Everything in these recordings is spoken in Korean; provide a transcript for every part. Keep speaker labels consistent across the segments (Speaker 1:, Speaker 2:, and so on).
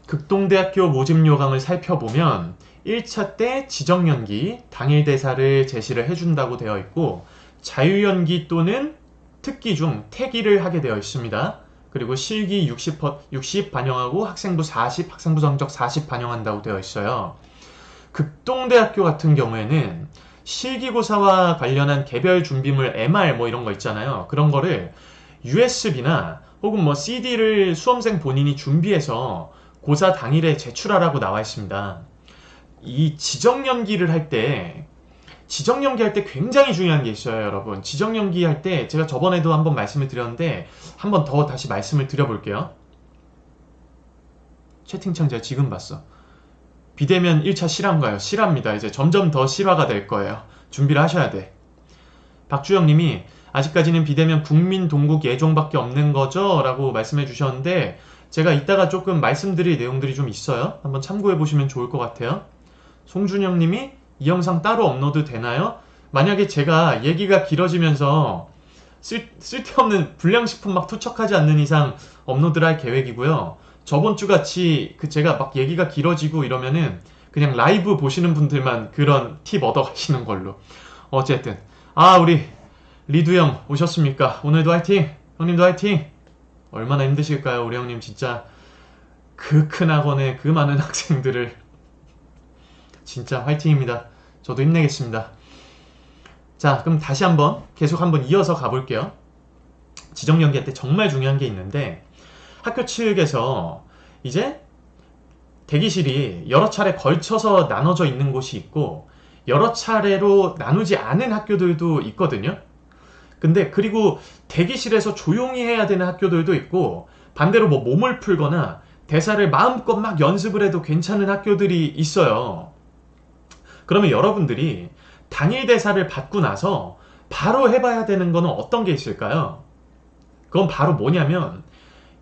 Speaker 1: 극동대학교 모집 요강을 살펴보면 1차 때 지정연기, 당일 대사를 제시를 해준다고 되어 있고 자유연기 또는 특기 중 태기를 하게 되어 있습니다. 그리고 실기 60 반영하고 학생부 40, 학생부 성적 40 반영한다고 되어 있어요. 극동대학교 같은 경우에는 실기고사와 관련한 개별 준비물 MR 뭐 이런 거 있잖아요. 그런 거를 USB나 혹은 뭐 CD를 수험생 본인이 준비해서 고사 당일에 제출하라고 나와 있습니다. 이 지정연기를 할 때 굉장히 중요한 게 있어요, 여러분. 지정연기 할 때 제가 저번에도 한번 말씀을 드렸는데 한번 더 다시 말씀을 드려볼게요. 채팅창 제가 지금 봤어. 비대면 1차 실화인가요? 실화입니다. 이제 점점 더 실화가 될 거예요. 준비를 하셔야 돼. 박주영님이 아직까지는 비대면 국민 동국 예종밖에 없는 거죠? 라고 말씀해 주셨는데 제가 이따가 조금 말씀드릴 내용들이 좀 있어요. 한번 참고해 보시면 좋을 것 같아요. 송준영님이 이 영상 따로 업로드 되나요? 만약에 제가 얘기가 길어지면서 쓸데없는 불량식품 막 투척하지 않는 이상 업로드를 할 계획이고요. 저번 주 같이 제가 막 얘기가 길어지고 이러면은 그냥 라이브 보시는 분들만 그런 팁 얻어 가시는 걸로. 어쨌든 우리 리두 형 오셨습니까? 오늘도 화이팅! 형님도 화이팅! 얼마나 힘드실까요? 우리 형님 진짜 그 큰 학원에 그 많은 학생들을 진짜 화이팅입니다. 저도 힘내겠습니다. 자, 그럼 다시 계속 한번 이어서 가볼게요. 지정연기 할 때 정말 중요한 게 있는데 학교 측에서 이제 대기실이 여러 차례 걸쳐서 나눠져 있는 곳이 있고 여러 차례로 나누지 않은 학교들도 있거든요. 근데 그리고 대기실에서 조용히 해야 되는 학교들도 있고 반대로 뭐 몸을 풀거나 대사를 마음껏 막 연습을 해도 괜찮은 학교들이 있어요. 그러면 여러분들이 당일 대사를 받고 나서 바로 해봐야 되는 거는 어떤 게 있을까요? 그건 바로 뭐냐면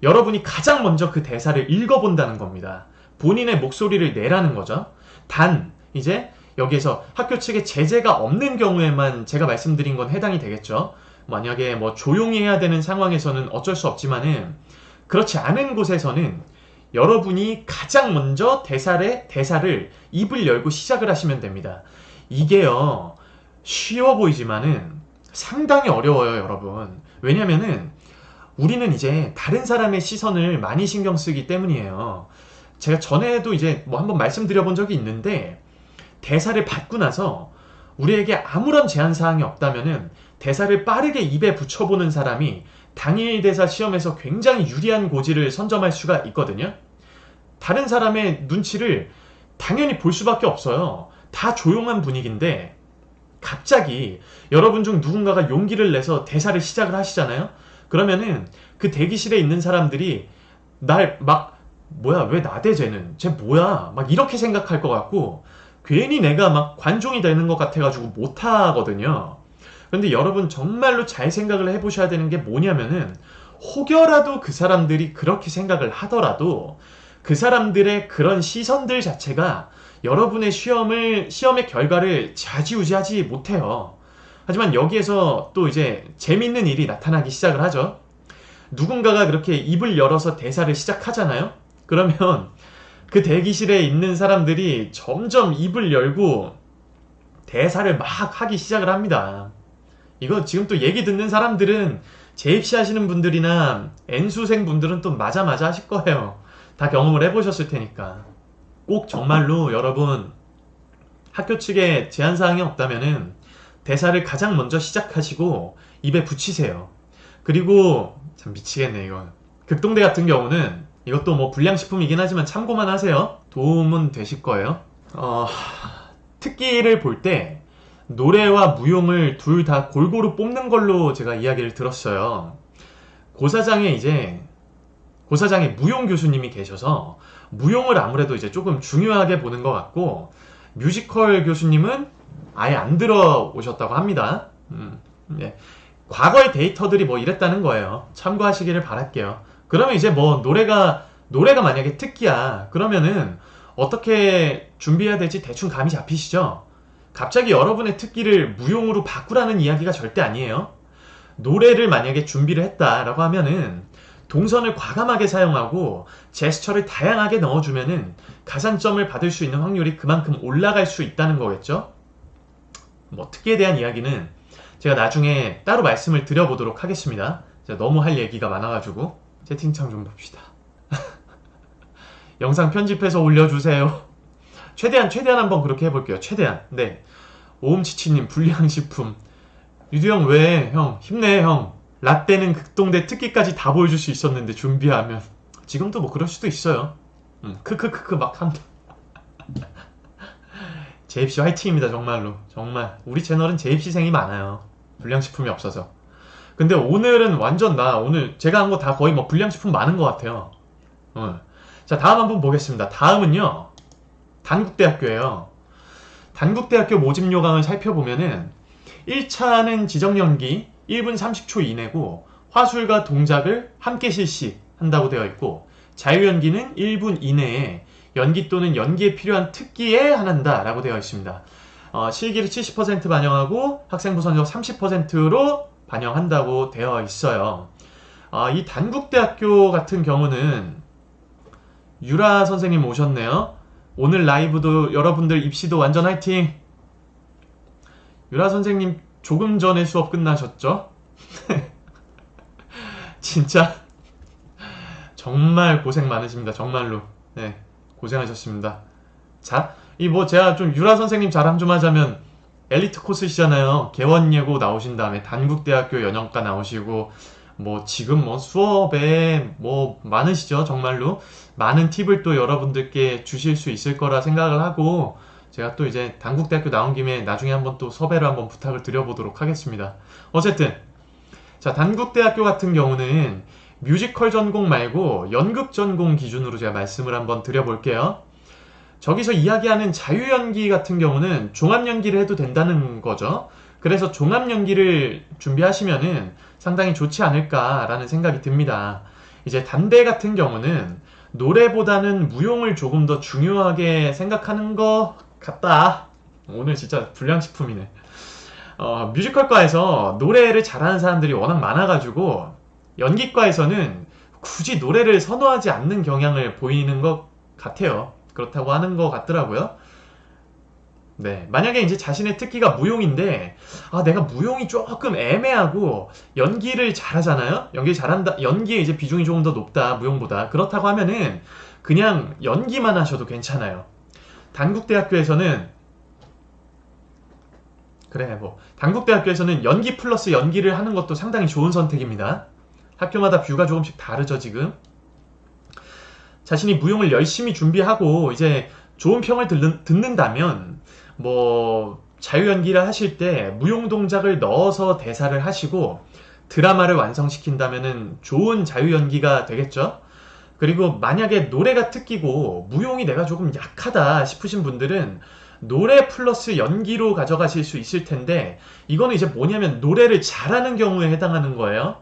Speaker 1: 여러분이 가장 먼저 그 대사를 읽어본다는 겁니다. 본인의 목소리를 내라는 거죠. 단 이제 여기에서 학교 측에 제재가 없는 경우에만 제가 말씀드린 건 해당이 되겠죠. 만약에 뭐 조용히 해야 되는 상황에서는 어쩔 수 없지만은 그렇지 않은 곳에서는 여러분이 가장 먼저 대사를 입을 열고 시작을 하시면 됩니다. 이게요 쉬워 보이지만은 상당히 어려워요, 여러분. 왜냐면은 우리는 이제 다른 사람의 시선을 많이 신경 쓰기 때문이에요. 제가 전에도 이제 뭐 한번 말씀드려본 적이 있는데 대사를 받고 나서 우리에게 아무런 제한 사항이 없다면은 대사를 빠르게 입에 붙여보는 사람이 당일 대사 시험에서 굉장히 유리한 고지를 선점할 수가 있거든요. 다른 사람의 눈치를 당연히 볼 수밖에 없어요. 다 조용한 분위기인데 갑자기 여러분 중 누군가가 용기를 내서 대사를 시작을 하시잖아요. 그러면은 그 대기실에 있는 사람들이 날 막 뭐야 왜 나대 쟤는 쟤 뭐야 막 이렇게 생각할 것 같고 괜히 내가 막 관종이 되는 것 같아가지고 못하거든요. 그런데 여러분 정말로 잘 생각을 해보셔야 되는 게 뭐냐면은 혹여라도 그 사람들이 그렇게 생각을 하더라도 그 사람들의 그런 시선들 자체가 여러분의 시험의 결과를 좌지우지하지 못해요. 하지만 여기에서 또 이제 재밌는 일이 나타나기 시작을 하죠. 누군가가 그렇게 입을 열어서 대사를 시작하잖아요. 그러면 그 대기실에 있는 사람들이 점점 입을 열고 대사를 막 하기 시작을 합니다. 이거 지금 또 얘기 듣는 사람들은 재입시 하시는 분들이나 N수생 분들은 또 맞아 하실 거예요. 다 경험을 해보셨을 테니까. 꼭 정말로 여러분 학교 측에 제한사항이 없다면은 대사를 가장 먼저 시작하시고 입에 붙이세요. 그리고 참 미치겠네 이거. 극동대 같은 경우는 이것도 뭐 불량식품이긴 하지만 참고만 하세요. 도움은 되실 거예요. 특기를 볼 때 노래와 무용을 둘 다 골고루 뽑는 걸로 제가 이야기를 들었어요. 고사장에 무용 교수님이 계셔서 무용을 아무래도 이제 조금 중요하게 보는 것 같고 뮤지컬 교수님은 아예 안 들어오셨다고 합니다. 네. 과거의 데이터들이 뭐 이랬다는 거예요. 참고하시기를 바랄게요. 그러면 이제 뭐 노래가 만약에 특기야 그러면은 어떻게 준비해야 될지 대충 감이 잡히시죠? 갑자기 여러분의 특기를 무용으로 바꾸라는 이야기가 절대 아니에요. 노래를 만약에 준비를 했다라고 하면은 동선을 과감하게 사용하고 제스처를 다양하게 넣어주면은 가산점을 받을 수 있는 확률이 그만큼 올라갈 수 있다는 거겠죠? 뭐 특기에 대한 이야기는 제가 나중에 따로 말씀을 드려보도록 하겠습니다. 제가 너무 할 얘기가 많아가지고 채팅창 좀 봅시다. 영상 편집해서 올려주세요. 최대한 한번 그렇게 해볼게요. 최대한. 네. 오음치치님 불량식품. 유두형 왜? 형 힘내 형. 라떼는 극동대 특기까지 다 보여줄 수 있었는데 준비하면. 지금도 뭐 그럴 수도 있어요. 크크크크 막 한다. 제입시 화이팅입니다. 정말로. 정말 우리 채널은 제입시생이 많아요. 불량식품이 없어서. 근데 오늘은 완전 오늘 제가 한 거 다 거의 뭐 불량식품 많은 것 같아요. 자, 다음 한번 보겠습니다. 다음은요, 단국대학교예요. 단국대학교 모집 요강을 살펴보면은 1차는 지정 연기 1분 30초 이내고 화술과 동작을 함께 실시한다고 되어 있고, 자유연기는 1분 이내에 연기 또는 연기에 필요한 특기에 한한다 라고 되어 있습니다. 실기를 70% 반영하고 학생부 성적 30%로 반영한다고 되어 있어요. 이 단국대학교 같은 경우는 유라 선생님 오셨네요. 오늘 라이브도 여러분들 입시도 완전 화이팅! 유라 선생님 조금 전에 수업 끝나셨죠? 진짜 정말 고생 많으십니다. 정말로. 네, 고생하셨습니다. 자, 제가 좀 유라 선생님 자랑 좀 하자면 엘리트 코스시잖아요. 개원예고 나오신 다음에 단국대학교 연영과 나오시고 지금 수업에 많으시죠. 정말로 많은 팁을 또 여러분들께 주실 수 있을 거라 생각을 하고, 제가 또 이제 단국대학교 나온 김에 나중에 한번 또 섭외를 한번 부탁을 드려보도록 하겠습니다. 어쨌든 자, 단국대학교 같은 경우는 뮤지컬 전공 말고 연극 전공 기준으로 제가 말씀을 한번 드려볼게요. 저기서 이야기하는 자유연기 같은 경우는 종합연기를 해도 된다는 거죠. 그래서 종합연기를 준비하시면은 상당히 좋지 않을까라는 생각이 듭니다. 이제 단대 같은 경우는 노래보다는 무용을 조금 더 중요하게 생각하는 것 같다. 오늘 진짜 불량식품이네. 뮤지컬과에서 노래를 잘하는 사람들이 워낙 많아가지고 연기과에서는 굳이 노래를 선호하지 않는 경향을 보이는 것 같아요. 그렇다고 하는 것 같더라고요. 네, 만약에 이제 자신의 특기가 무용인데, 내가 무용이 조금 애매하고 연기를 잘하잖아요. 연기 잘한다. 연기에 이제 비중이 조금 더 높다, 무용보다. 그렇다고 하면은 그냥 연기만 하셔도 괜찮아요. 단국대학교에서는 단국대학교에서는 연기 플러스 연기를 하는 것도 상당히 좋은 선택입니다. 학교마다 뷰가 조금씩 다르죠, 지금. 자신이 무용을 열심히 준비하고 이제 좋은 평을 듣는다면 자유연기를 하실 때 무용 동작을 넣어서 대사를 하시고 드라마를 완성시킨다면은 좋은 자유연기가 되겠죠. 그리고 만약에 노래가 특기고 무용이 내가 조금 약하다 싶으신 분들은 노래 플러스 연기로 가져가실 수 있을 텐데, 이거는 이제 뭐냐면 노래를 잘하는 경우에 해당하는 거예요.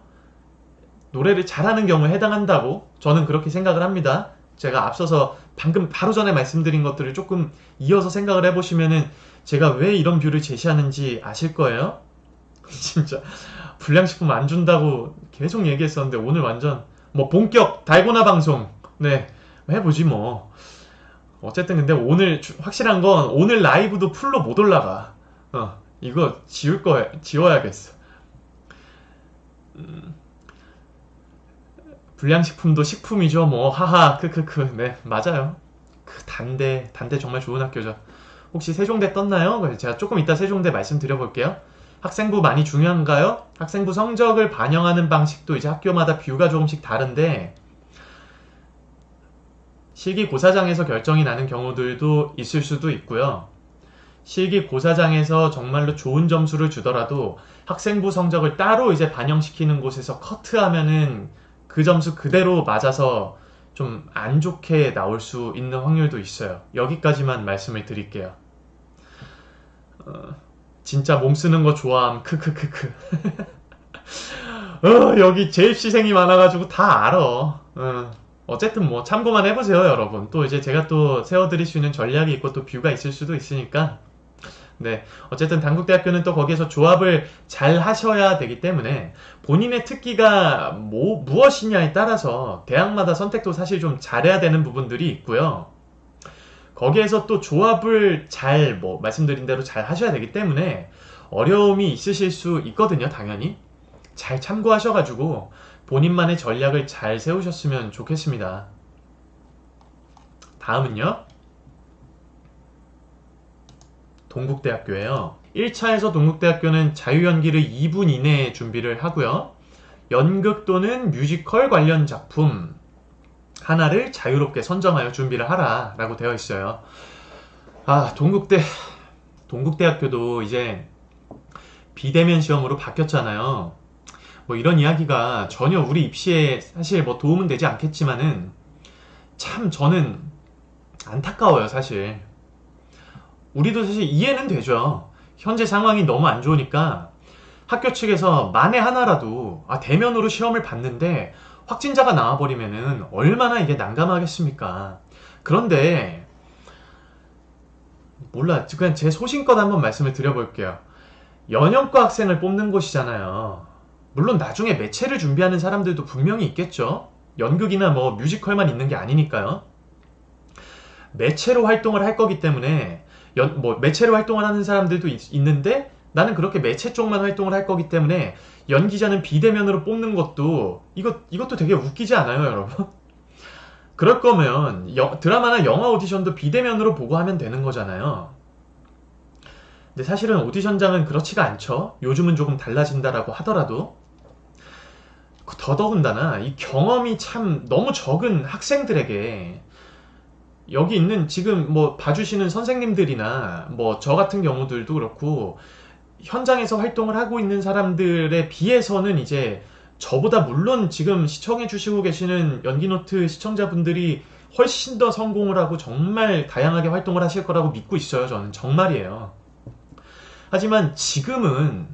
Speaker 1: 노래를 잘하는 경우에 해당한다고 저는 그렇게 생각을 합니다. 제가 앞서서 방금 바로 전에 말씀드린 것들을 조금 이어서 생각을 해보시면은 제가 왜 이런 뷰를 제시하는지 아실 거예요. 진짜 불량식품 안 준다고 계속 얘기했었는데 오늘 완전 본격 달고나 방송 해보지 뭐. 어쨌든 근데 오늘 확실한 건 오늘 라이브도 풀로 못 올라가. 이거 지워야겠어. 불량식품도 식품이죠. 하하 크크크. 네, 맞아요. 단대 정말 좋은 학교죠. 혹시 세종대 떴나요? 그래서 제가 조금 이따 세종대 말씀드려볼게요. 학생부 많이 중요한가요? 학생부 성적을 반영하는 방식도 이제 학교마다 뷰가 조금씩 다른데, 실기고사장에서 결정이 나는 경우들도 있을 수도 있고요. 실기고사장에서 정말로 좋은 점수를 주더라도 학생부 성적을 따로 이제 반영시키는 곳에서 커트하면은 그 점수 그대로 맞아서 좀 안 좋게 나올 수 있는 확률도 있어요. 여기까지만 말씀을 드릴게요. 진짜 몸 쓰는 거 좋아함. 크크크크. 여기 재입시생이 많아가지고 다 알아. 어쨌든 참고만 해보세요, 여러분. 또 이제 제가 또 세워드릴 수 있는 전략이 있고 또 뷰가 있을 수도 있으니까. 네, 어쨌든 단국대학교는 또 거기에서 조합을 잘 하셔야 되기 때문에 본인의 특기가 무엇이냐에 따라서 대학마다 선택도 사실 좀 잘해야 되는 부분들이 있고요. 거기에서 또 조합을 잘, 말씀드린 대로 잘 하셔야 되기 때문에 어려움이 있으실 수 있거든요, 당연히. 잘 참고하셔가지고 본인만의 전략을 잘 세우셨으면 좋겠습니다. 다음은요. 동국대학교예요. 1차에서 동국대학교는 자유연기를 2분 이내에 준비를 하고요. 연극 또는 뮤지컬 관련 작품 하나를 자유롭게 선정하여 준비를 하라 라고 되어 있어요. 동국대학교도 이제 비대면 시험으로 바뀌었잖아요. 이런 이야기가 전혀 우리 입시에 사실 도움은 되지 않겠지만은 참 저는 안타까워요, 사실. 우리도 사실 이해는 되죠. 현재 상황이 너무 안 좋으니까 학교 측에서 만에 하나라도 대면으로 시험을 봤는데 확진자가 나와버리면은 얼마나 이게 난감하겠습니까? 그런데 그냥 제 소신껏 한번 말씀을 드려볼게요. 연영과 학생을 뽑는 곳이잖아요. 물론 나중에 매체를 준비하는 사람들도 분명히 있겠죠. 연극이나 뮤지컬만 있는 게 아니니까요. 매체로 활동을 할 거기 때문에 매체로 활동을 하는 사람들도 있는데 나는 그렇게 매체 쪽만 활동을 할 거기 때문에 연기자는 비대면으로 뽑는 것도 이것도 되게 웃기지 않아요, 여러분? 그럴 거면 드라마나 영화 오디션도 비대면으로 보고 하면 되는 거잖아요. 근데 사실은 오디션장은 그렇지가 않죠. 요즘은 조금 달라진다라고 하더라도. 더더군다나 이 경험이 참 너무 적은 학생들에게 여기 있는 지금 봐주시는 선생님들이나 저 같은 경우들도 그렇고 현장에서 활동을 하고 있는 사람들에 비해서는 이제 저보다 물론 지금 시청해 주시고 계시는 연기노트 시청자분들이 훨씬 더 성공을 하고 정말 다양하게 활동을 하실 거라고 믿고 있어요. 저는 정말이에요. 하지만 지금은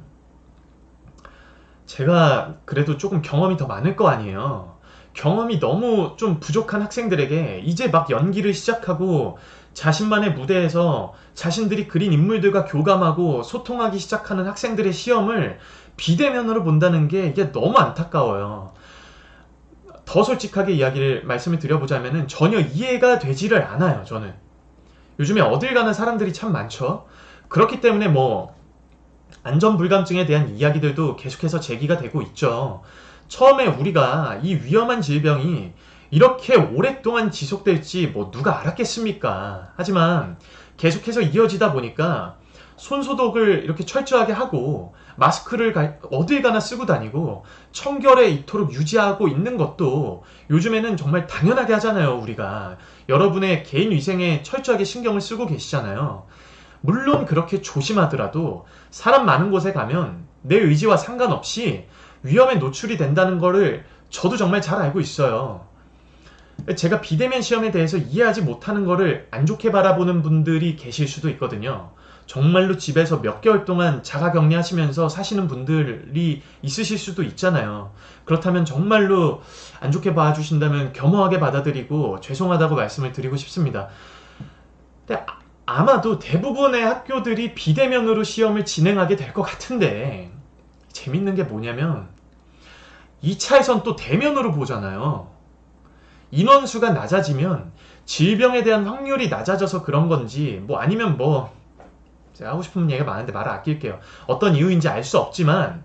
Speaker 1: 제가 그래도 조금 경험이 더 많을 거 아니에요. 경험이 너무 좀 부족한 학생들에게 이제 막 연기를 시작하고 자신만의 무대에서 자신들이 그린 인물들과 교감하고 소통하기 시작하는 학생들의 시험을 비대면으로 본다는 게 이게 너무 안타까워요. 더 솔직하게 말씀을 드려보자면은 전혀 이해가 되지를 않아요, 저는. 요즘에 어딜 가나 사람들이 참 많죠. 그렇기 때문에 안전불감증에 대한 이야기들도 계속해서 제기가 되고 있죠. 처음에 우리가 이 위험한 질병이 이렇게 오랫동안 지속될지 누가 알았겠습니까? 하지만 계속해서 이어지다 보니까 손소독을 이렇게 철저하게 하고 마스크를 어딜 가나 쓰고 다니고 청결에 이토록 유지하고 있는 것도 요즘에는 정말 당연하게 하잖아요, 우리가. 여러분의 개인 위생에 철저하게 신경을 쓰고 계시잖아요. 물론 그렇게 조심하더라도 사람 많은 곳에 가면 내 의지와 상관없이 위험에 노출이 된다는 거를 저도 정말 잘 알고 있어요. 제가 비대면 시험에 대해서 이해하지 못하는 거를 안 좋게 바라보는 분들이 계실 수도 있거든요. 정말로 집에서 몇 개월 동안 자가격리 하시면서 사시는 분들이 있으실 수도 있잖아요. 그렇다면 정말로 안 좋게 봐주신다면 겸허하게 받아들이고 죄송하다고 말씀을 드리고 싶습니다. 근데 아마도 대부분의 학교들이 비대면으로 시험을 진행하게 될 것 같은데 재밌는 게 뭐냐면 2차에선 또 대면으로 보잖아요. 인원수가 낮아지면 질병에 대한 확률이 낮아져서 그런 건지 아니면 제가 하고 싶은 얘기가 많은데 말을 아낄게요. 어떤 이유인지 알 수 없지만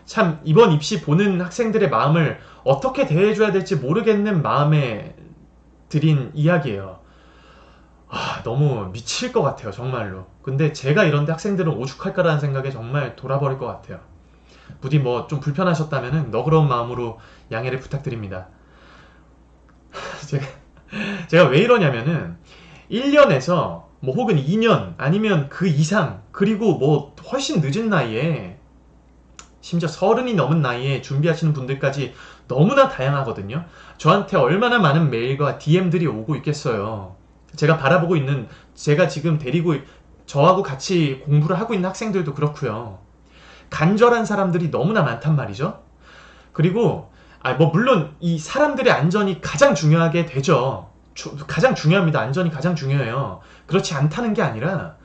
Speaker 1: 참 이번 입시 보는 학생들의 마음을 어떻게 대해줘야 될지 모르겠는 마음에 드린 이야기예요. 너무 미칠 것 같아요, 정말로. 근데 제가 이런데 학생들은 오죽할까라는 생각에 정말 돌아버릴 것 같아요. 부디 좀 불편하셨다면 너그러운 마음으로 양해를 부탁드립니다. 제가 왜 이러냐면은 1년에서 혹은 2년 아니면 그 이상 그리고 훨씬 늦은 나이에 심지어 30이 넘은 나이에 준비하시는 분들까지 너무나 다양하거든요. 저한테 얼마나 많은 메일과 DM들이 오고 있겠어요. 제가 바라보고 있는 제가 지금 저하고 같이 공부를 하고 있는 학생들도 그렇고요. 간절한 사람들이 너무나 많단 말이죠. 그리고 물론 이 사람들의 안전이 가장 중요하게 되죠. 가장 중요합니다. 안전이 가장 중요해요. 그렇지 않다는 게 아니라,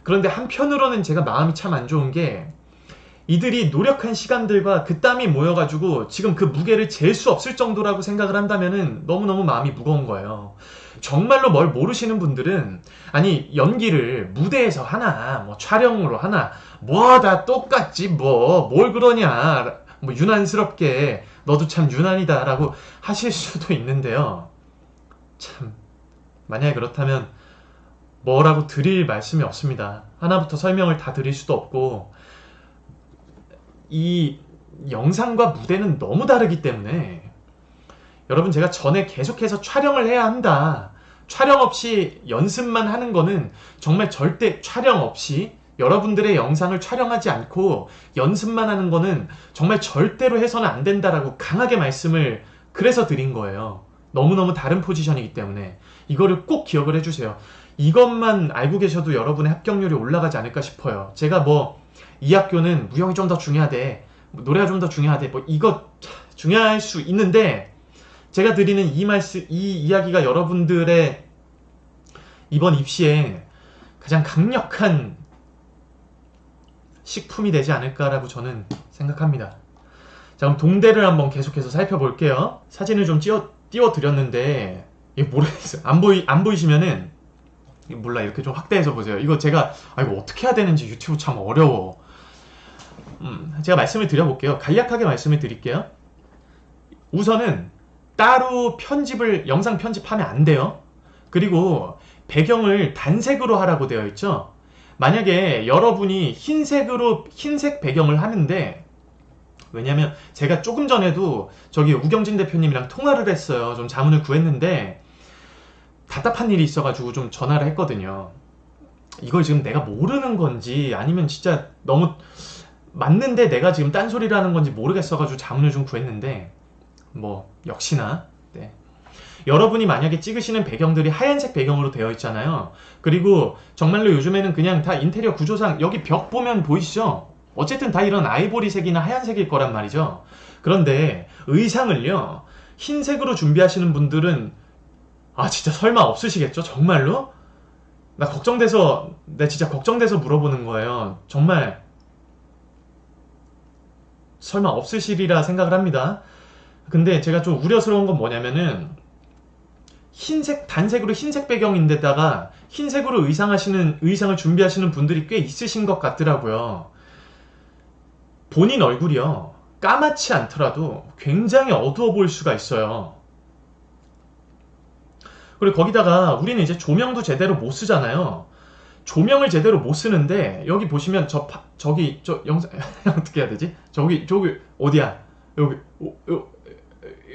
Speaker 1: 그런데 한편으로는 제가 마음이 참 안 좋은 게, 이들이 노력한 시간들과 그 땀이 모여가지고 지금 그 무게를 잴 수 없을 정도라고 생각을 한다면은 너무너무 마음이 무거운 거예요. 정말로 뭘 모르시는 분들은, 아니 연기를 무대에서 하나 뭐 촬영으로 하나 뭐 다 똑같지 뭐 뭘 그러냐 뭐 유난스럽게 너도 참 유난이다 라고 하실 수도 있는데요. 참 만약에 그렇다면 뭐라고 드릴 말씀이 없습니다. 하나부터 설명을 다 드릴 수도 없고, 이 영상과 무대는 너무 다르기 때문에 여러분, 제가 전에 계속해서 촬영을 해야 한다, 촬영 없이 연습만 하는 거는 정말 절대, 촬영 없이 여러분들의 영상을 촬영하지 않고 연습만 하는 거는 정말 절대로 해서는 안 된다라고 강하게 말씀을 그래서 드린 거예요. 너무너무 다른 포지션이기 때문에 이거를 꼭 기억을 해주세요. 이것만 알고 계셔도 여러분의 합격률이 올라가지 않을까 싶어요. 제가 뭐 이 학교는 무용이 좀 더 중요하대, 뭐 노래가 좀 더 중요하대, 뭐 이거 중요할 수 있는데, 제가 드리는 이 이야기가 여러분들의 이번 입시에 가장 강력한 식품이 되지 않을까라고 저는 생각합니다. 자, 그럼 동대를 한번 계속해서 살펴볼게요. 사진을 좀 띄워드렸는데 이거 모르겠어요. 안 보이시면은 몰라, 이렇게 좀 확대해서 보세요. 이거 제가 이거 어떻게 해야 되는지 유튜브 참 어려워. 제가 말씀을 드려볼게요. 간략하게 말씀을 드릴게요. 우선은 따로 영상 편집하면 안 돼요. 그리고 배경을 단색으로 하라고 되어 있죠. 만약에 여러분이 흰색 배경을 하는데, 왜냐면 제가 조금 전에도 저기 우경진 대표님이랑 통화를 했어요. 좀 자문을 구했는데 답답한 일이 있어가지고 좀 전화를 했거든요. 이걸 지금 내가 모르는 건지 아니면 진짜 너무 맞는데 내가 지금 딴소리를 하는 건지 모르겠어가지고 자문을 좀 구했는데, 뭐 역시나 네. 여러분이 만약에 찍으시는 배경들이 하얀색 배경으로 되어 있잖아요. 그리고 정말로 요즘에는 그냥 다 인테리어 구조상 여기 벽 보면 보이시죠? 어쨌든 다 이런 아이보리색이나 하얀색일 거란 말이죠. 그런데 의상을요, 흰색으로 준비하시는 분들은 진짜 설마 없으시겠죠? 정말로? 나 진짜 걱정돼서 물어보는 거예요. 정말 설마 없으시리라 생각을 합니다. 근데 제가 좀 우려스러운 건 뭐냐면은, 단색으로 흰색 배경인데다가 흰색으로 의상을 준비하시는 분들이 꽤 있으신 것 같더라고요. 본인 얼굴이요, 까맣지 않더라도 굉장히 어두워 보일 수가 있어요. 그리고 거기다가 우리는 이제 조명도 제대로 못 쓰잖아요. 조명을 제대로 못 쓰는데, 여기 보시면 저 영상 어떻게 해야 되지? 저기 어디야?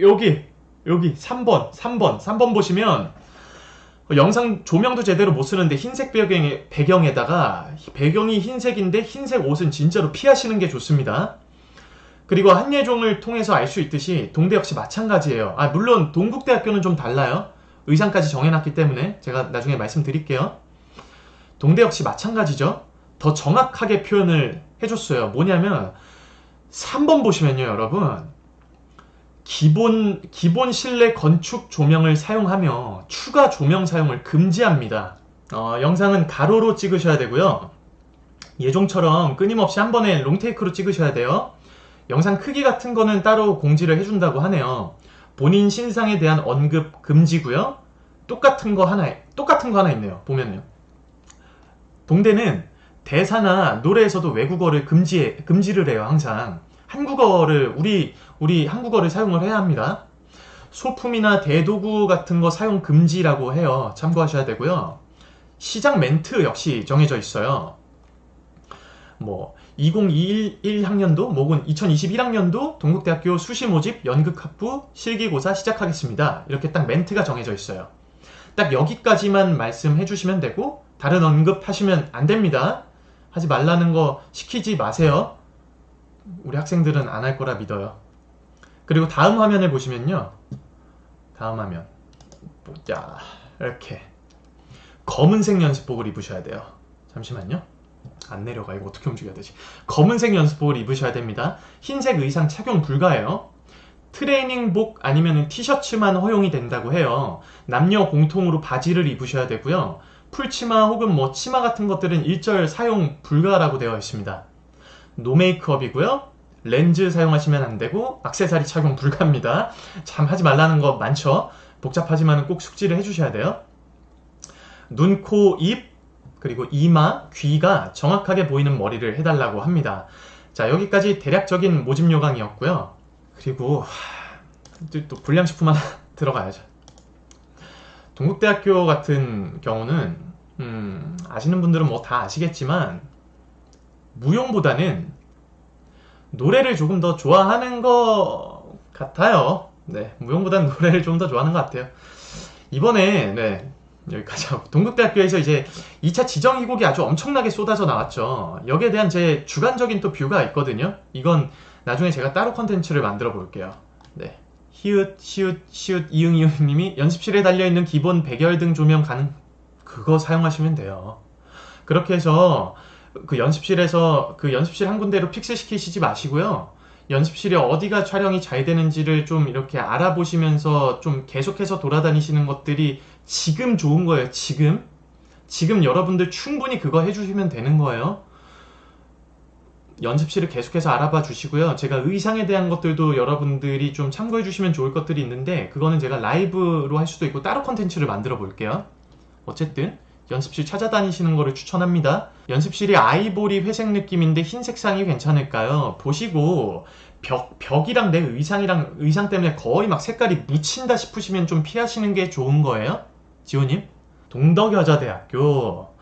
Speaker 1: 여기 3번 보시면 영상 조명도 제대로 못 쓰는데 흰색 배경에다가 배경이 흰색인데 흰색 옷은 진짜로 피하시는 게 좋습니다. 그리고 한예종을 통해서 알 수 있듯이 동대 역시 마찬가지예요. 물론 동국대학교는 좀 달라요. 의상까지 정해놨기 때문에 제가 나중에 말씀드릴게요. 동대 역시 마찬가지죠. 더 정확하게 표현을 해줬어요. 뭐냐면 3번 보시면요, 여러분, 기본 실내 건축 조명을 사용하며 추가 조명 사용을 금지합니다. 영상은 가로로 찍으셔야 되고요. 예종처럼 끊임없이 한 번에 롱테이크로 찍으셔야 돼요. 영상 크기 같은 거는 따로 공지를 해준다고 하네요. 본인 신상에 대한 언급 금지고요. 똑같은 거 하나 있네요. 보면요. 동대는 대사나 노래에서도 외국어를 금지를 해요. 항상 한국어를 우리 한국어를 사용을 해야 합니다. 소품이나 대도구 같은 거 사용 금지라고 해요. 참고하셔야 되고요. 시작 멘트 역시 정해져 있어요. 뭐 2021학년도 혹은 2021학년도 동국대학교 수시 모집 연극학부 실기고사 시작하겠습니다. 이렇게 딱 멘트가 정해져 있어요. 딱 여기까지만 말씀해 주시면 되고 다른 언급하시면 안 됩니다. 하지 말라는 거 시키지 마세요. 우리 학생들은 안 할 거라 믿어요. 그리고 다음 화면을 보시면요. 다음 화면. 자, 이렇게 검은색 연습복을 입으셔야 돼요. 잠시만요. 안 내려가. 이거 어떻게 움직여야 되지? 검은색 연습복을 입으셔야 됩니다. 흰색 의상 착용 불가예요. 트레이닝복 아니면 티셔츠만 허용이 된다고 해요. 남녀 공통으로 바지를 입으셔야 되고요. 풀치마 혹은 뭐 치마 같은 것들은 일절 사용 불가라고 되어 있습니다. 노 메이크업이고요. 렌즈 사용하시면 안 되고 액세서리 착용 불가입니다. 참 하지 말라는 거 많죠. 복잡하지만 꼭 숙지를 해주셔야 돼요. 눈, 코, 입 그리고 이마, 귀가 정확하게 보이는 머리를 해달라고 합니다. 자, 여기까지 대략적인 모집 요강이었고요. 그리고 또 불량식품 하나 들어가야죠. 동국대학교 같은 경우는 아시는 분들은 뭐 다 아시겠지만 무용보다는 노래를 조금 더 좋아하는 것 같아요. 네, 무용보다는 노래를 좀 더 좋아하는 것 같아요. 이번에 네, 여기까지 하고 동국대학교에서 이제 2차 지정희곡이 아주 엄청나게 쏟아져 나왔죠. 여기에 대한 제 주관적인 또 뷰가 있거든요. 이건 나중에 제가 따로 컨텐츠를 만들어 볼게요. 네. 히읗, 시읒, 시읒, 이응, 이응님이 연습실에 달려있는 기본 백열등 조명 가능, 그거 사용하시면 돼요. 그렇게 해서 그 연습실에서 그 연습실 한 군데로 픽스 시키시지 마시고요. 연습실에 어디가 촬영이 잘 되는지를 좀 이렇게 알아보시면서 좀 계속해서 돌아다니시는 것들이 지금 좋은 거예요. 지금 여러분들 충분히 그거 해주시면 되는 거예요. 연습실을 계속해서 알아봐 주시고요. 제가 의상에 대한 것들도 여러분들이 좀 참고해 주시면 좋을 것들이 있는데 그거는 제가 라이브로 할 수도 있고 따로 컨텐츠를 만들어 볼게요. 어쨌든 연습실 찾아다니시는 거를 추천합니다. 연습실이 아이보리 회색 느낌인데 흰 색상이 괜찮을까요? 보시고 벽이랑 내 의상 때문에 거의 막 색깔이 묻힌다 싶으시면 좀 피하시는 게 좋은 거예요. 지호님, 동덕여자대학교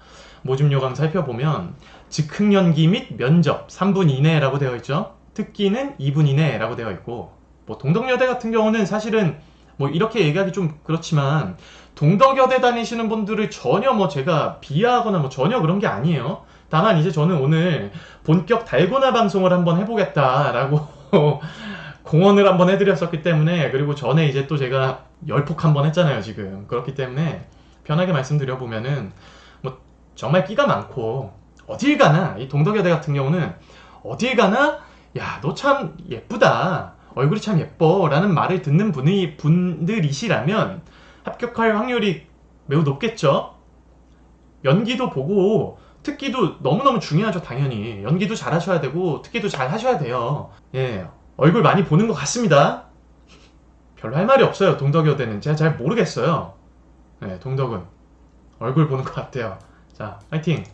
Speaker 1: 모집 요강 살펴보면 즉흥연기 및 면접 3분 이내라고 되어 있죠. 특기는 2분 이내라고 되어 있고 뭐 동덕여대 같은 경우는 사실은 뭐 이렇게 얘기하기 좀 그렇지만 동덕여대 다니시는 분들을 전혀 뭐 제가 비하하거나 뭐 전혀 그런 게 아니에요. 다만 이제 저는 오늘 본격 달고나 방송을 한번 해보겠다라고 공언을 한번 해드렸었기 때문에 그리고 전에 이제 또 제가 열폭 한번 했잖아요 지금. 그렇기 때문에 편하게 말씀드려보면은 뭐 정말 끼가 많고 어딜 가나 이 동덕여대 같은 경우는 어딜 가나 야 너 참 예쁘다 얼굴이 참 예뻐 라는 말을 듣는 분들이시라면 합격할 확률이 매우 높겠죠. 연기도 보고 특기도 너무너무 중요하죠. 당연히 연기도 잘 하셔야 되고 특기도 잘 하셔야 돼요. 예, 얼굴 많이 보는 것 같습니다. 별로 할 말이 없어요. 동덕여대는 제가 잘 모르겠어요. 예, 동덕은 얼굴 보는 것 같아요. 자, 파이팅!